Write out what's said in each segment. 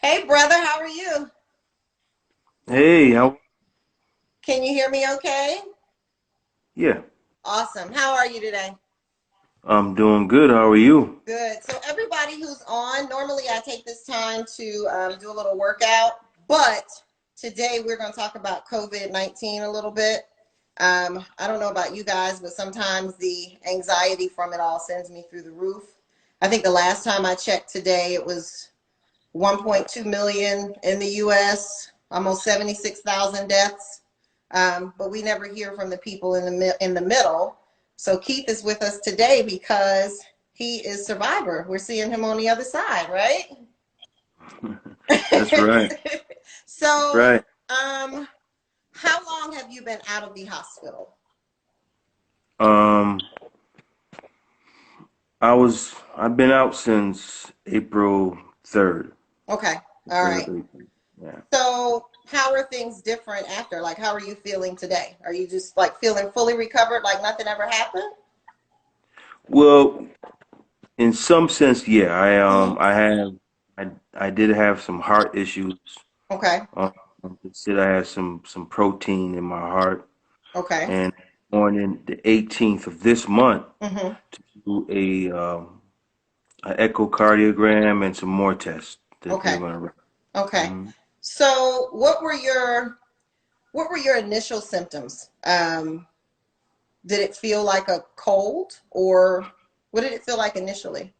Hey, brother, how are you? Hey, how? Can you hear me okay? Yeah, Awesome. How are you today? I'm doing good. How are you? Good. So, everybody who's on, normally I take this time to do a little workout, but today we're going to talk about COVID-19 a little bit. I don't know about you guys, but sometimes the anxiety from it all sends me through the roof. I think the last time I checked today, it was 1.2 million in the US, almost 76,000 deaths. But we never hear from the people in the middle. So Keith is with us today because he is survivor. We're seeing him on the other side, right? That's right. So, Right. um, how long have you been out of the hospital? Um, I've been out since April 3rd. Okay, all Third right. of April. Yeah. So, how are things different after? Like, how are you feeling today? Are you just like feeling fully recovered, like nothing ever happened? Well, in some sense, yeah. Hmm. I did have some heart issues. Okay, Um, they said I had some protein in my heart, okay. and on the 18th of this month Hmm. to do an echocardiogram and some more tests that they're Okay. going to Okay. run. So what were your initial symptoms? Did it feel like a cold or what did it feel like initially?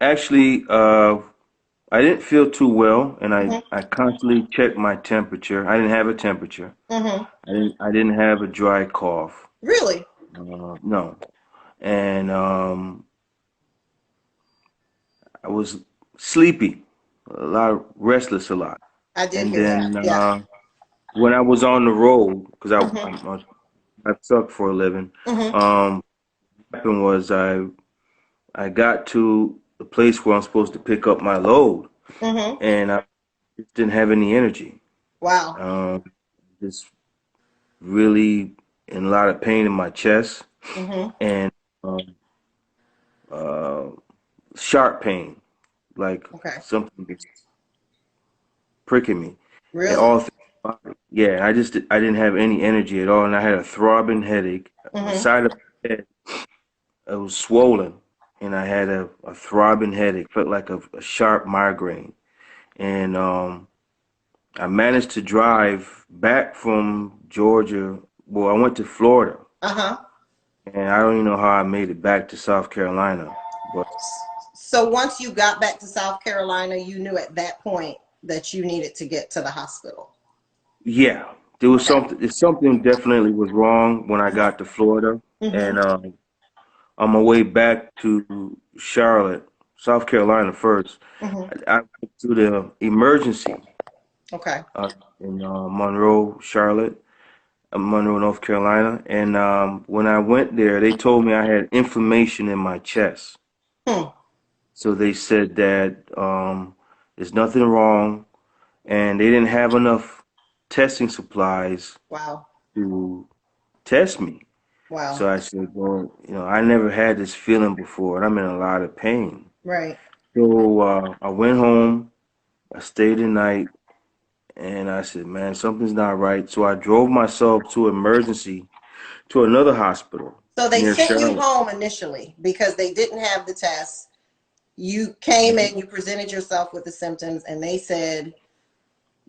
Actually, I didn't feel too well, and Hmm. I constantly checked my temperature. I didn't have a temperature. Hmm. I didn't have a dry cough. Really? No, and I was sleepy, restless a lot. I did And hear that. then Yeah. when I was on the road, because Hmm. I suck for a living, Hmm. what happened was I got to the place where I'm supposed to pick up my load, Hmm. and I just didn't have any energy. Wow. Um, just really in a lot of pain in my chest Hmm. and um, uh, sharp pain, like Okay. something is pricking me, and Really? all through my body. Yeah, I didn't have any energy at all, and I had a throbbing headache. The Hmm. side of my head it was swollen, and I had a throbbing headache, felt like a sharp migraine, and I managed to drive back from Georgia. Well, I went to Florida. Uh-huh. And I don't even know how I made it back to South Carolina. But So once you got back to South Carolina, you knew at that point that you needed to get to the hospital. yeah, there was Okay. something definitely was wrong when I got to Florida. Hmm. And on my way back to Charlotte, South Carolina first, Hmm. I went to the emergency Okay. uh, in Monroe, North Carolina. And when I went there, they told me I had inflammation in my chest. Hmm. So they said that there's nothing wrong, and they didn't have enough testing supplies Wow. to test me. Wow. So I said, well, I never had this feeling before, and I'm in a lot of pain. Right. So I went home, I stayed the night, and I said, man, something's not right. So I drove myself to another hospital So they near sent you Charlotte. home initially because they didn't have the tests. You came Mhm. in, you presented yourself with the symptoms, and they said,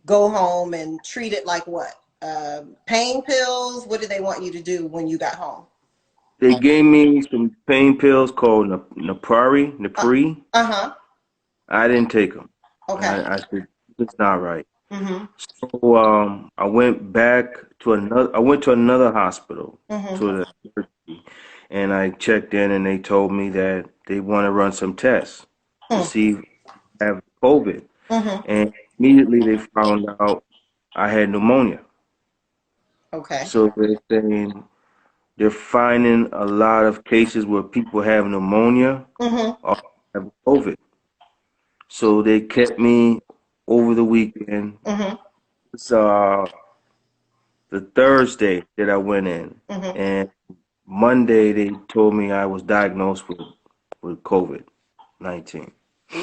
go home and treat it like what? Pain pills? What did they want you to do when you got home? They gave me some pain pills called Uh, Napri. uh-huh. I didn't take them. Okay. I said, it's not right. Mm-hmm. So I went to another hospital Mm-hmm. to the and I checked in and they told me that they want to run some tests to Hmm. see if I have COVID. Mm-hmm. And immediately they found out I had pneumonia. Okay. So they're finding a lot of cases where people have pneumonia Mm-hmm. or have COVID. So they kept me over the weekend. Mm-hmm. It's the Thursday that I went in, Mm-hmm. and Monday they told me I was diagnosed with COVID-19.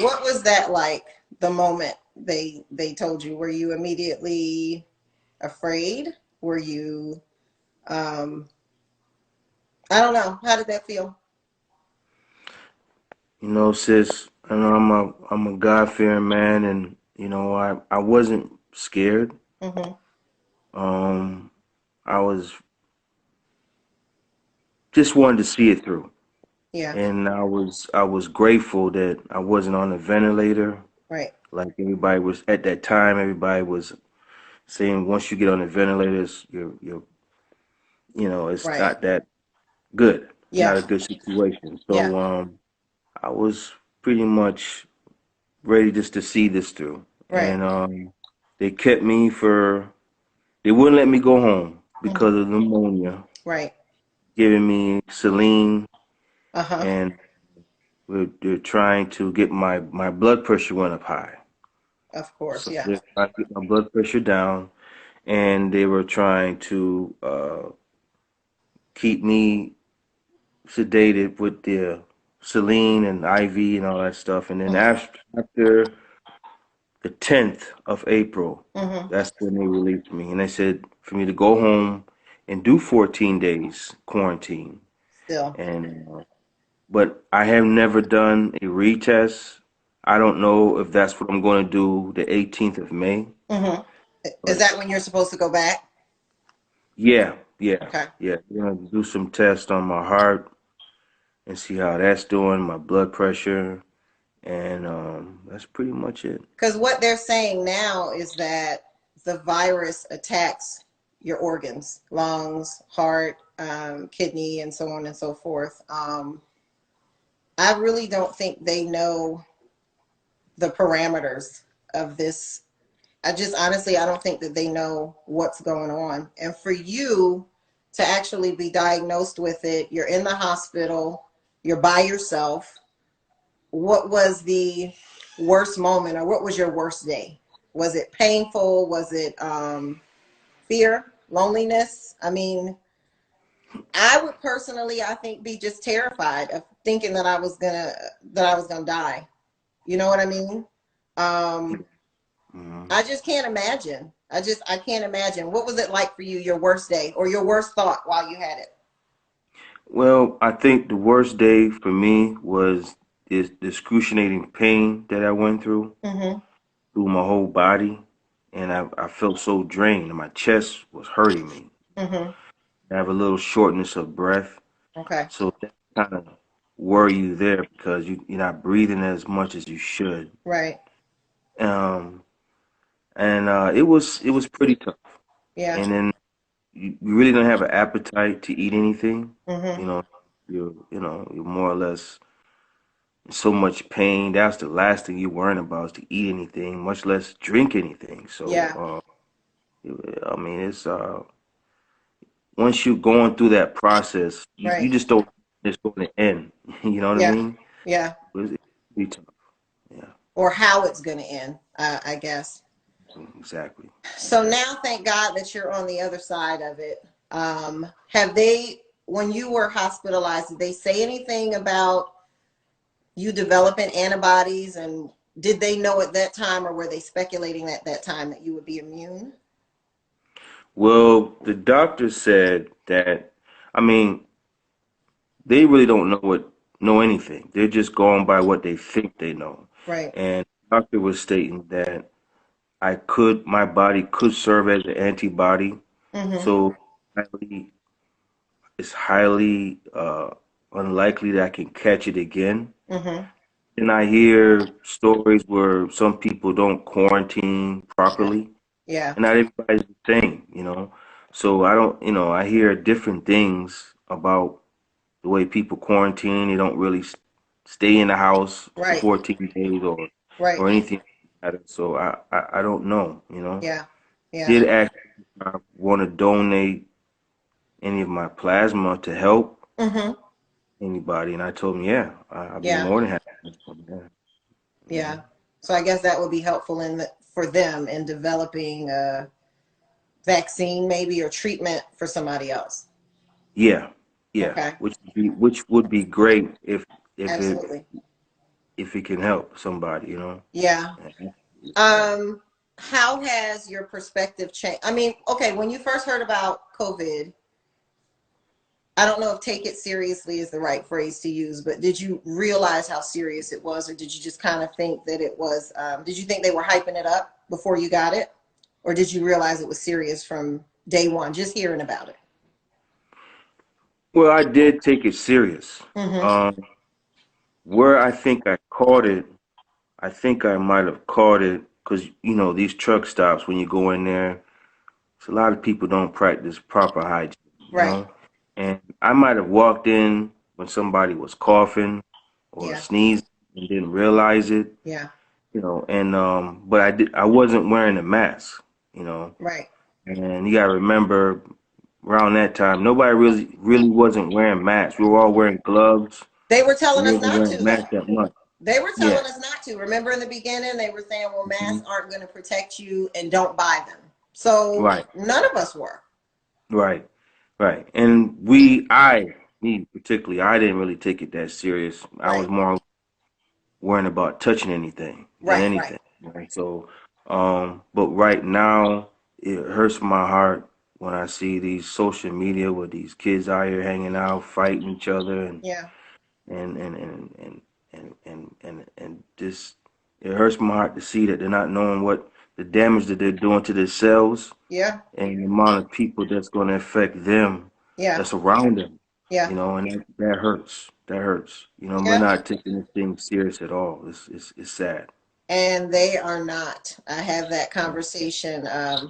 What was that like? the moment they told you? Were you immediately afraid? Were you um I don't know. How did that feel? You know, sis, I know I'm a God-fearing man, and you know, I wasn't scared. Hmm. Um, I was just wanted to see it through, Yeah, and I was grateful that I wasn't on a ventilator right, like everybody was at that time. Everybody was saying once you get on the ventilators, it's right. not that good, Yeah, not a good situation. yeah. So I was pretty much ready just to see this through. Right. And they kept me they wouldn't let me go home Hmm. because of pneumonia, Right. giving me saline, Uh-huh. and they're trying to get my blood pressure went up high. Of course, So yeah. they're trying to get my blood pressure down, and they were trying to keep me sedated with the saline and IV and all that stuff. And then Hmm. after the 10th of April, Hmm. that's when they released me. And they said for me to go home and do 14 days quarantine. Still. And but I have never done a retest. I don't know if that's what I'm going to do the 18th of May. Hmm. Is But that when you're supposed to go back? yeah, yeah, Okay. yeah. We're going to do some tests on my heart and see how that's doing, my blood pressure, and that's pretty much it. Because what they're saying now is that the virus attacks your organs, lungs, heart, kidney, and so on and so forth. I really don't think they know the parameters of this. I just honestly, I don't think that they know what's going on. And for you to actually be diagnosed with it, you're in the hospital, you're by yourself. What was the worst moment, or what was your worst day? Was it painful? Was it fear, loneliness? I mean, I would personally, I think, be just terrified of thinking that I was gonna die. You know what I mean? Um, Mhm. I just can't imagine. I can't imagine. What was it like for you, your worst day or your worst thought while you had it? Well, I think the worst day for me was is the excruciating pain that I went Mm-hmm. through my whole body, and I felt so drained, and my chest was hurting me. Mm-hmm. I have a little shortness of breath, Okay. so that kind of worry you there because you're not breathing as much as you should. Right. Um, and it was pretty tough. Yeah. And then you really don't have an appetite to eat anything. Mm-hmm. You know, you're more or less in so much pain. That's the last thing you're worrying about is to eat anything, much less drink anything. So, Yeah. I mean, it's once you're going through that process, you Right. just don't it's going to end. You know what I Yeah. mean? Yeah. It's pretty tough. Yeah, Or how it's going to end, I guess. exactly. So Exactly. now, thank God that you're on the other side of it. Have they, when you were hospitalized, did they say anything about you developing antibodies? And did they know at that time, or were they speculating at that time that you would be immune? Well, the doctor said that, I mean, they really don't know anything. They're just going by what they think they know. Right. And the doctor was stating that my body could serve as an antibody. Mm-hmm. So highly, it's highly unlikely that I can catch it again. Mm-hmm. And I hear stories where some people don't quarantine Yeah. properly, Yeah. and not everybody's the same. So I don't, I hear different things about the way people quarantine. They don't really stay in the house for Right. 14 days Right. or anything like that. So I don't know. Yeah. Yeah. Did ask if I want to donate any of my plasma to help Mm-hmm. anybody, and I told him, yeah, I'd be Yeah. more than happy. Yeah. Yeah. So I guess that would be helpful for them in developing a vaccine, maybe, or treatment for somebody else. Yeah, yeah, Okay. which would be great if it Absolutely. if it can help somebody, you know. Yeah. And it's sad. Um, how has your perspective changed? I mean, okay, when you first heard about COVID, I don't know if take it seriously is the right phrase to use, but did you realize how serious it was, or did you just kind of think that it was, did you think they were hyping it up before you got it? Or did you realize it was serious from day one, just hearing about it? Well, I did take it serious. Mm-hmm. Um, where I think I caught it, I think I might have caught it because you know these truck stops when you go in there, so a lot of people don't practice proper hygiene, you Right. know. And I might have walked in when somebody was coughing or Yeah. sneezed and didn't realize it, Yeah. you know. And but I wasn't wearing a mask, you know. Right. And you gotta remember around that time, nobody really wasn't wearing masks. We were all wearing gloves. They were We telling us wasn't not wearing to, masks though. that much. They were Yeah. telling us not to. Remember in the beginning, they were saying, well, masks Mhm. aren't going to protect you and don't buy them. So Right. none of us were. Right. Right. And me particularly, I didn't really take it that serious. I was Right. more worrying about touching anything than Right. Right. anything. Right. So, but right now, it hurts my heart when I see these social media with these kids out here hanging out, fighting each other, Yeah. and and and and and just it hurts my heart to see that they're not knowing what the damage that they're doing to themselves Yeah. and the amount of people that's going to affect them Yeah. that's around them, Yeah. you know, and that hurts. That hurts. You know, we're Yeah. not taking this thing serious at all. It's sad. And they are not. I have that conversation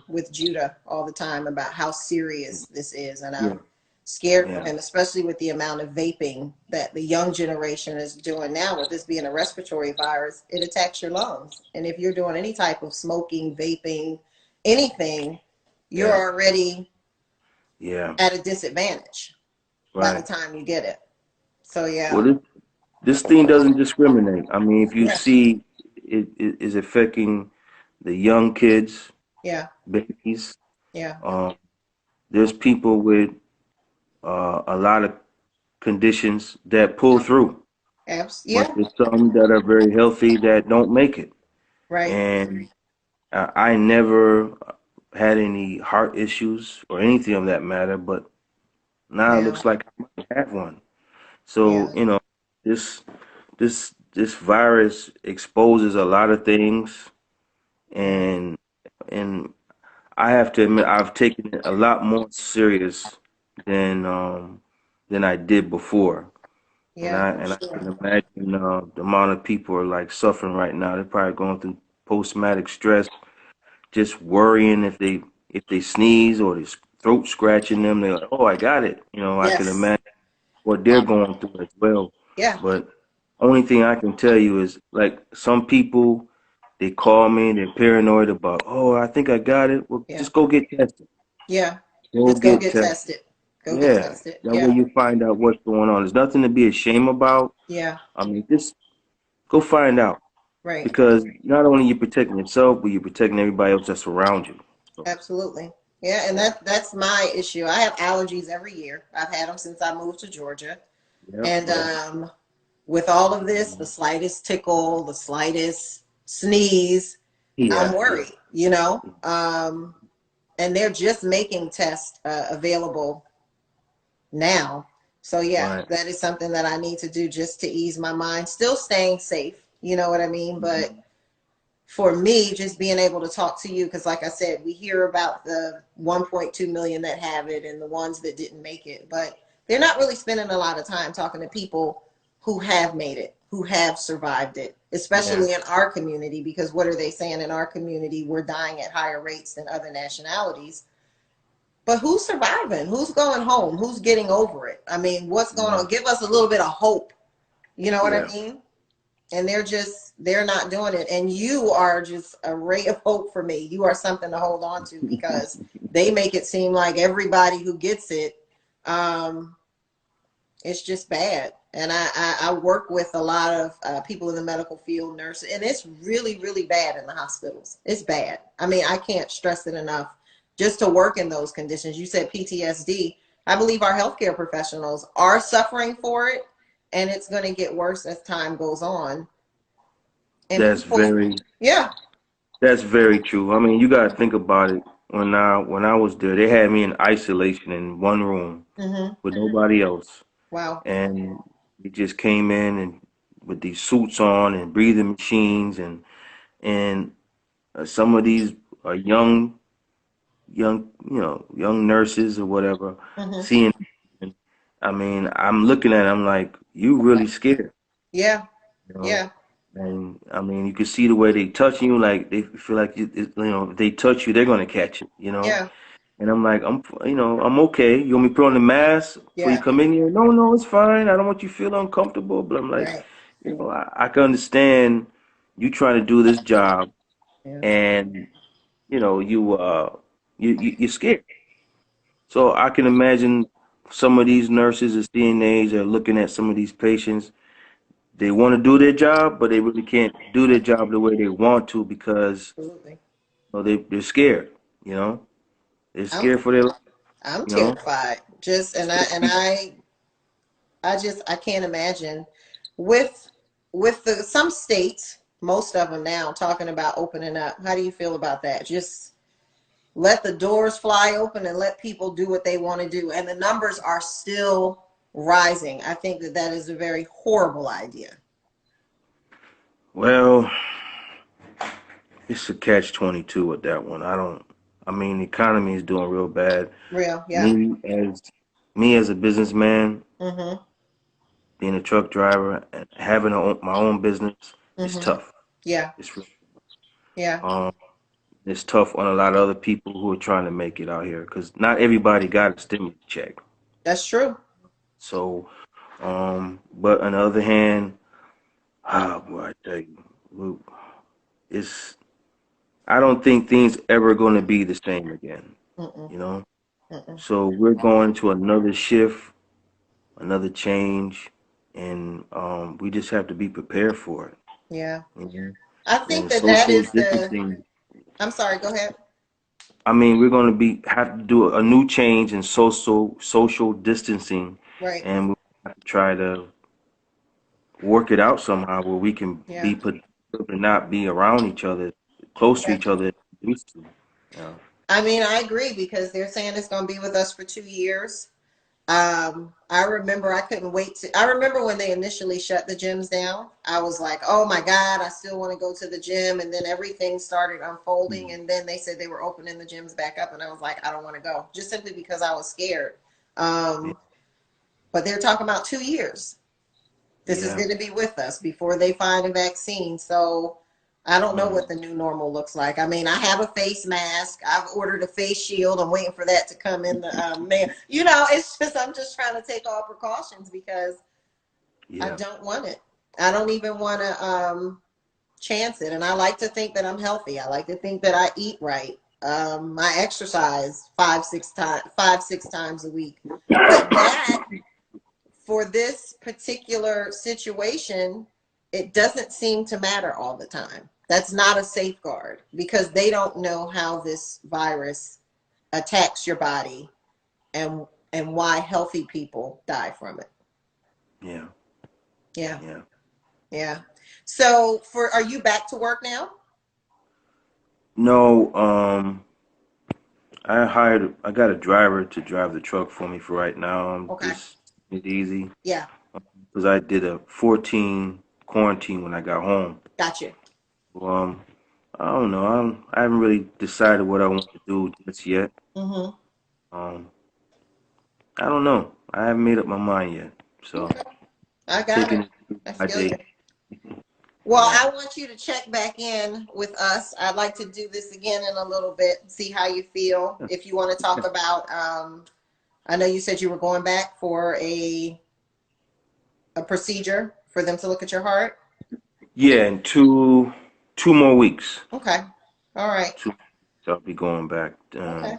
with Judah all the time about how serious this is, and Yeah, I'm scared for yeah, him, especially with the amount of vaping that the young generation is doing now. With this being a respiratory virus, it attacks your lungs, and if you're doing any type of smoking, vaping, anything, you're yeah, already yeah. at a disadvantage by the Right. time you get it. So Well, yeah, this thing doesn't discriminate. I mean, if you yeah, see it is affecting the young kids, yeah, babies. yeah, Um, there's people with a lot of conditions that pull through, but yeah, there's some that are very healthy that don't make it. right, And I never had any heart issues or anything of that matter, but now it yeah, looks like I might have one. yeah, So, you know, this this virus exposes a lot of things, yeah, and and I have to admit I've taken it a lot more serious than than I did before. yeah, for And I can sure. imagine the amount of people are like suffering right now. They're probably going through post-traumatic stress, just worrying if they sneeze or their throat scratching them. They're like, "Oh, I got it." You know, I can Yes. imagine what they're going through as well. Yeah. But only thing I can tell you is like some people they call me, they're paranoid about, "Oh, I think I got it." Well, Yeah. just go get tested. Yeah. Go Just go get get tested. tested. Go get Yeah. tested. That way Yeah. you find out what's going on. There's nothing to be ashamed about. Yeah. I mean, just go find out Right. because not only you protecting yourself, but you're protecting everybody else that's around you. So, Absolutely. Yeah. And yeah. that's my issue. I have allergies every year. I've had them since I moved to Georgia. Yep. And Yep. with all of this, the slightest tickle, the slightest sneeze, I'm Yeah. Yeah. worried, and they're just making tests available now. So yeah, Right. that is something that I need to do just to ease my mind. Still staying safe, you know what I mean? But Mhm. for me, just being able to talk to you, because like I said, we hear about the 1.2 million that have it and the ones that didn't make it, but they're not really spending a lot of time talking to people who have made it, who have survived it, Yeah. especially in our community, because what are they saying in our community? We're dying at higher rates than other nationalities. But who's surviving? Who's going home? Who's getting over it? I mean, what's going Yeah. on? Give us a little bit of hope. You know what I Yeah. mean? And they're not doing it. And you are just a ray of hope for me. You are something to hold on to because they make it seem like everybody who gets it, um, it's just bad. And I work with a lot of people in the medical field, nurses, and it's really, really bad in the hospitals. It's bad. I mean, I can't stress it enough. Just to work in those conditions. You said PTSD. I believe our healthcare professionals are suffering for it, and it's going to get worse as time goes on. And That's people, very yeah. that's very true. I mean, you gotta think about it. When I was there, they had me in isolation in one room Hmm. with nobody else, Wow. and we just came in and with these suits on and breathing machines and some of these are young nurses or whatever, Hmm. seeing. I mean, I'm looking at it, I'm like, you really scared, Yeah. you know? Yeah. And I mean, you can see the way they touching you, like they feel like if they touch you, they're gonna catch it. Yeah. And I'm like, I'm okay. You want me to put on the mask before you Yeah. come in here? No, no, it's fine. I don't want you to feel uncomfortable. But I'm like, Right. I can understand you trying to do this job, Yeah. and you're scared. So I can imagine some of these nurses and CNAs are looking at some of these patients. They want to do their job, but they really can't do their job the way they want to because Absolutely. they're scared. You know, they're I'm scared for their life. I'm You know, terrified. Just and I and especially I just I can't imagine with the some states, most of them now talking about opening up. How do you feel about that? Just let the doors fly open and let people do what they want to do. And the numbers are still rising. I think that that is a very horrible idea. well, it's a catch-22 with that one. I mean, the economy is doing real bad. Real, yeah. Me as me as a businessman, Mm-hmm. being a truck driver and having my own business is Mm-hmm. tough. Yeah. It's real. Yeah. Um, it's tough on a lot of other people who are trying to make it out here because not everybody got a stimulus check. That's true. So, but on the other hand, boy, I tell you, Luke, it's I don't think things ever going to be the same again. Mm-mm. You know. Mm-mm. So we're going to another shift, another change, and we just have to be prepared for it. Yeah. Mhm. I think And that that social is the, distancing. I'm sorry, go ahead. I mean, we're going to be have to do a new change in social distancing, Right. and we have to try to work it out somehow where we can Yeah. be put and not be around each other, close to Yeah. each other as we used to. Yeah. I mean, I agree because they're saying it's going to be with us for 2 years. I remember I couldn't wait to. I remember when they initially shut the gyms down. I was like, "Oh my God, I still want to go to the gym." And then everything started unfolding, and then they said they were opening the gyms back up, and I was like, "I don't want to go," just simply because I was scared. Um, but they're talking about 2 years. This is Yeah. going to be with us before they find a vaccine. So I don't know Mm. what the new normal looks like. I mean, I have a face mask. I've ordered a face shield. I'm waiting for that to come in the mail. It's just I'm just trying to take all precautions because I Yeah. don't want it. I don't even want to chance it. And I like to think that I'm healthy. I like to think that I eat right. I exercise 5, 6 times a week. But that for this particular situation, it doesn't seem to matter all the time. That's not a safeguard because they don't know how this virus attacks your body and why healthy people die from it. Yeah. Yeah, Yeah. yeah. So for are you back to work now? No, I got a driver to drive the truck for me for right now. Okay. Just it's easy Yeah, because I did a 14 quarantine when I got home. got you. Um, I don't know. I haven't really decided what I want to do just yet. Mm-hmm. Um, I don't know. I haven't made up my mind yet. So Okay. I got taking it. it day I by feel you. day. Well, Yeah. I want you to check back in with us. I'd like to do this again in a little bit, see how you feel. If you want to talk about, I know you said you were going back for a procedure for them to look at your heart. Yeah, in two more weeks. Okay. All right. Two, so I'll be going back. Okay.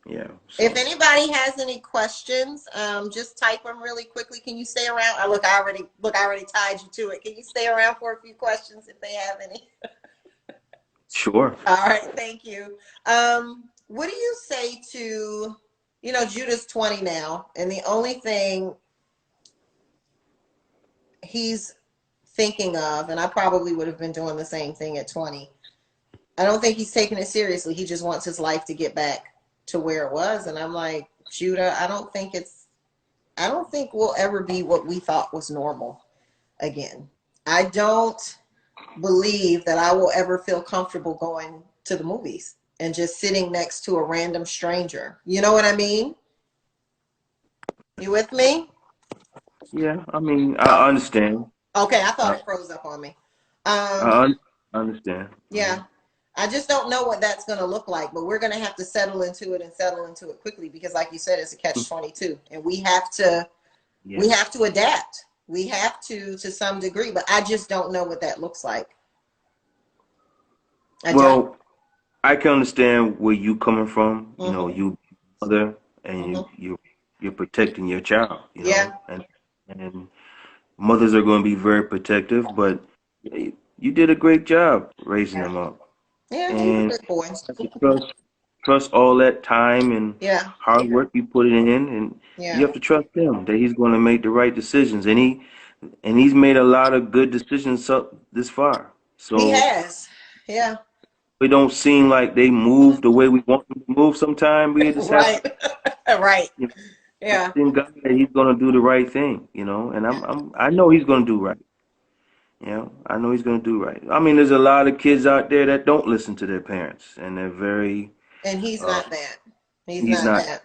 Yeah. If So anybody has any questions, just type them really quickly. Can you stay around? I already tied you to it. Can you stay around for a few questions if they have any? sure. All right, thank you. What do you say to, Judah's 20 now, and the only thing he's thinking of, and I probably would have been doing the same thing at 20. I don't think he's taking it seriously. He just wants his life to get back to where it was. And I'm like, Judah, I don't think we'll ever be what we thought was normal again. I don't believe that I will ever feel comfortable going to the movies and just sitting next to a random stranger. You know what I mean? You with me? Yeah, I mean, I understand. Okay, I thought I, it froze up on me. I understand. Hmm. Yeah. I just don't know what that's going to look like, but we're going to have to settle into it and settle into it quickly because like you said, it's a catch 22 and Yeah. we have to adapt. We have to some degree, but I just don't know what that looks like. I don't. Well, I can understand where you coming from. You know, Mm-hmm. you mother and Mm-hmm. you're protecting your child, you Yeah. know, and mothers are going to be very protective, but you did a great job raising Yeah. them up. Yeah, he's a And good boy. you have to trust all that time and Yeah. hard work you put in, and you Yeah. have to trust him that he's going to make the right decisions. And he's made a lot of good decisions this far. He So has. Yeah. it don't seem like they move the way we want them to move. Sometimes we just have to, Right. Right. you know, trust Yeah. in God that he's going to do the right thing, you know. And Yeah. I know he's going to do right. You know, I know he's going to do right. I mean, there's a lot of kids out there that don't listen to their parents, and they're very, And he's uh, not that. He's he's not not. that.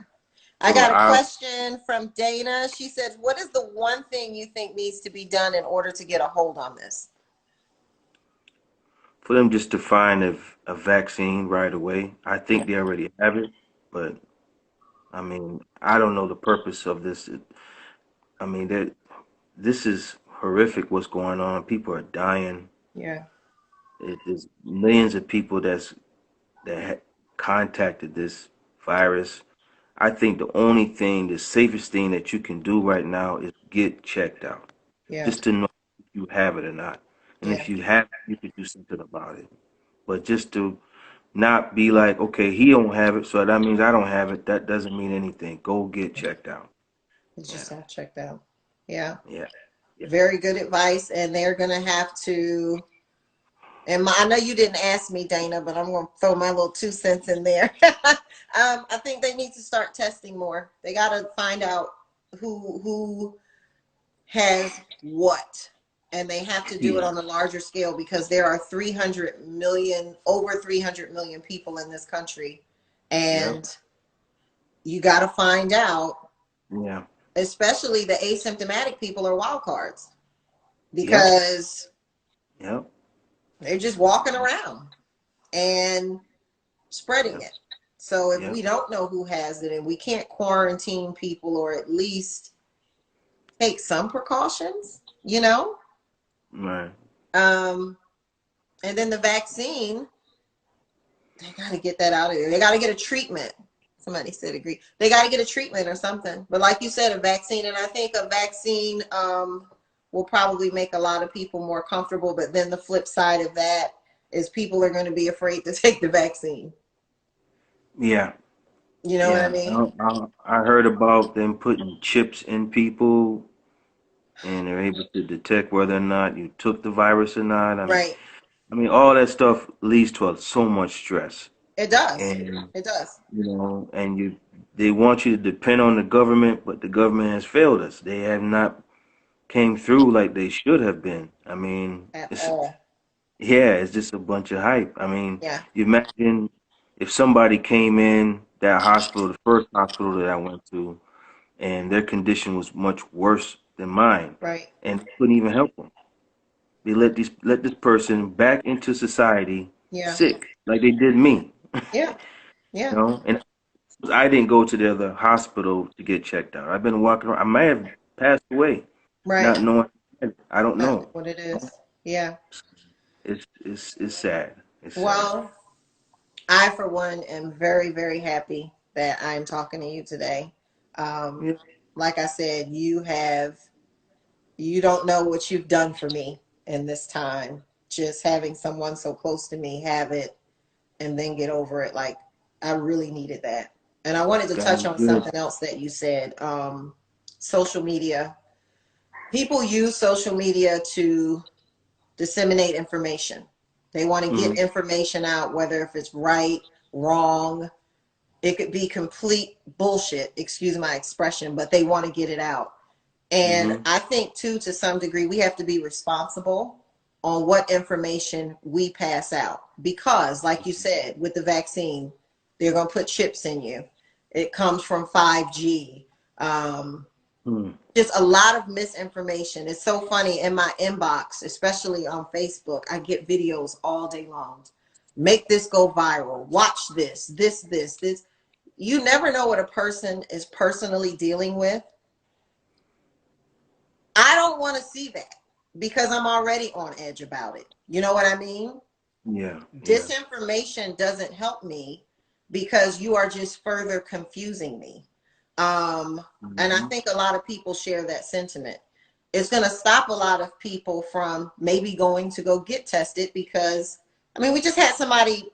I So got a question from Dana. She says, what is the one thing you think needs to be done in order to get a hold on this? for them just to find a vaccine right away. I think they already have it, but I mean, I don't know the purpose of this. I mean, this is horrific what's going on. People are dying. Yeah. There's millions of people contacted this virus. I think the safest thing that you can do right now is get checked out, Yeah. just to know if you have it or not. And Yeah. if you have it, you can do something about it. But just to not be like, okay, he don't have it, so that means I don't have it. That doesn't mean anything. Go get checked out. It's Yeah, just not checked out. Yeah. yeah, yeah, Very good advice. And they're going to have to, I know you didn't ask me, Dana, but I'm going to throw my little 2 cents in there. I think they need to start testing more. They got to find out who has what, and they have to do it yeah, on a larger scale because there are 300 million, over 300 million people in this country, yeah, and you got to find out, yeah, especially the asymptomatic people are wild cards yep, because yep, they're just walking around and spreading yep, it. So if yep, we don't know who has it and we can't quarantine people or at least take some precautions, you know, right, um, and then the vaccine, they got to get that out of there. They got to get a treatment. Somebody said agree. They got to get a treatment or something. But like you said, a vaccine, and I think a vaccine will probably make a lot of people more comfortable. But then the flip side of that is people are going to be afraid to take the vaccine. yeah, You know what I yeah. mean? I heard about them putting chips in people, and they're able to detect whether or not you took the virus or not. Right. I mean, all that stuff leads to so much stress, It does. and It does. they want you to depend on the government, but the government has failed us. They have not came through like they should have been. I mean, At all. it's just a bunch of hype. I mean, Yeah. you imagine if somebody came in that hospital, the first hospital that I went to, and their condition was much worse than mine, Right. and they couldn't even help them. They let this person back into society Yeah. sick, like they did me. Yeah. Yeah. And I didn't go to the other hospital to get checked out. I've been walking around. I may have passed away, Right. not knowing. I don't Not know. what it is. Yeah. It's sad. It's sad. Well, I, for one, am very, very happy that I'm talking to you today. Um, Yeah, like I said, you don't know what you've done for me in this time. Just having someone so close to me have it and then get over it. Like, I really needed that. And I wanted to God touch is on good. something else that you said. Social media. People use social media to disseminate information. They want to get information out, whether if it's right, wrong. It could be complete bullshit, excuse my expression, but they want to get it out. And I think too, to some degree, we have to be responsible on what information we pass out. Because like you said, with the vaccine, they're going to put chips in you. It comes from 5G. Just a lot of misinformation. It's so funny in my inbox, especially on Facebook, I get videos all day long. Make this go viral. Watch this. You never know what a person is personally dealing with. I don't want to see that because I'm already on edge about it. You know what I mean? Yeah. Disinformation doesn't help me because you are just further confusing me. And I think a lot of people share that sentiment. It's going to stop a lot of people from maybe going to go get tested because, I mean, we just had somebody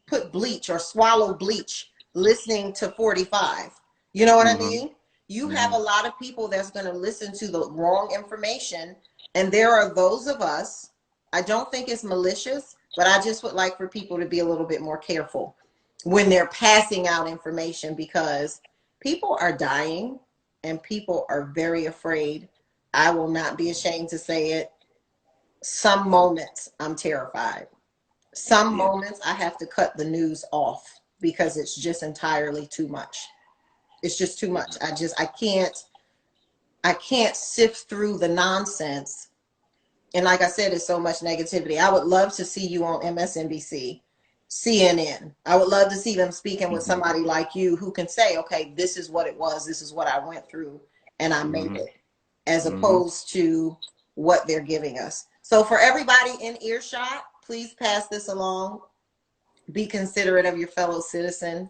put bleach or swallow bleach listening to 45. You know what I mean? You have a lot of people that's going to listen to the wrong information. And there are those of us, I don't think it's malicious, but I just would like for people to be a little bit more careful when they're passing out information because people are dying and people are very afraid. I will not be ashamed to say it. Some moments I'm terrified. Some moments I have to cut the news off because it's just entirely too much. It's just too much. I can't sift through the nonsense. And like I said, it's so much negativity. I would love to see you on MSNBC, CNN. I would love to see them speaking with somebody like you who can say, okay, this is what it was. This is what I went through and I made it, as opposed to what they're giving us. So for everybody in earshot, please pass this along. Be considerate of your fellow citizen.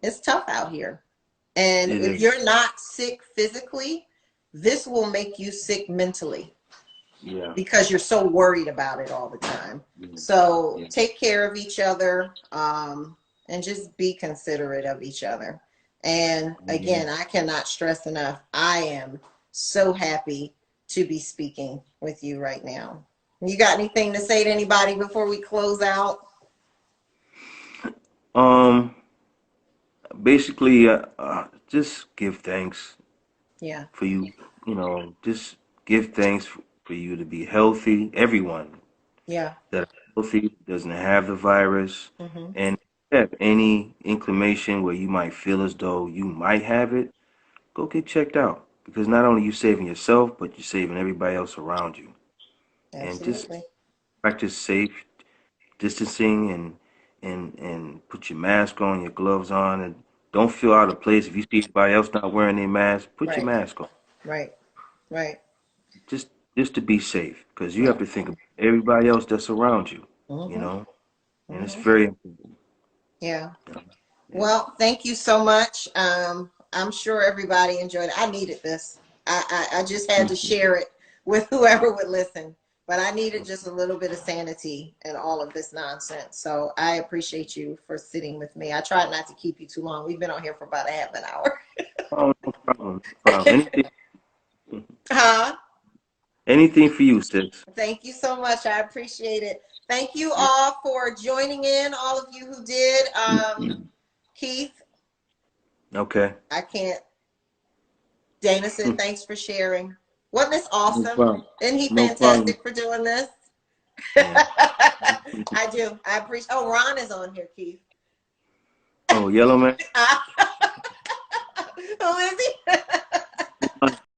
It's tough out here. And if you're not sick physically, this will make you sick mentally. Yeah. Because you're so worried about it all the time. So take care of each other and just be considerate of each other. And again, I cannot stress enough, I am so happy to be speaking with you right now. You got anything to say to anybody before we close out? Basically, just give thanks. Yeah. For you, just give thanks for you to be healthy. Everyone. Yeah. That are healthy, doesn't have the virus, and if you have any inclination where you might feel as though you might have it, go get checked out. Because not only are you saving yourself, but you're saving everybody else around you. Absolutely. And just practice safe distancing and put your mask on, your gloves on, and don't feel out of place. If you see somebody else not wearing their mask, put your mask on. Right. Just to be safe, because you have to think of everybody else that's around you, and it's very important. Yeah. Well, thank you so much. I'm sure everybody enjoyed it. I needed this. I just had to share it with whoever would listen. But I needed just a little bit of sanity in all of this nonsense. So I appreciate you for sitting with me. I tried not to keep you too long. We've been on here for about a half an hour. Oh, no problem. Anything, Huh? anything for you, sis. Thank you so much. I appreciate it. Thank you all for joining in, all of you who did. Keith. Okay. I can't. Dana said, thanks for sharing. Wasn't this awesome? No, isn't he fantastic for doing this? Yeah. I do. I appreciate. Oh, Ron is on here, Keith. Oh, Yellow Man. Who is he?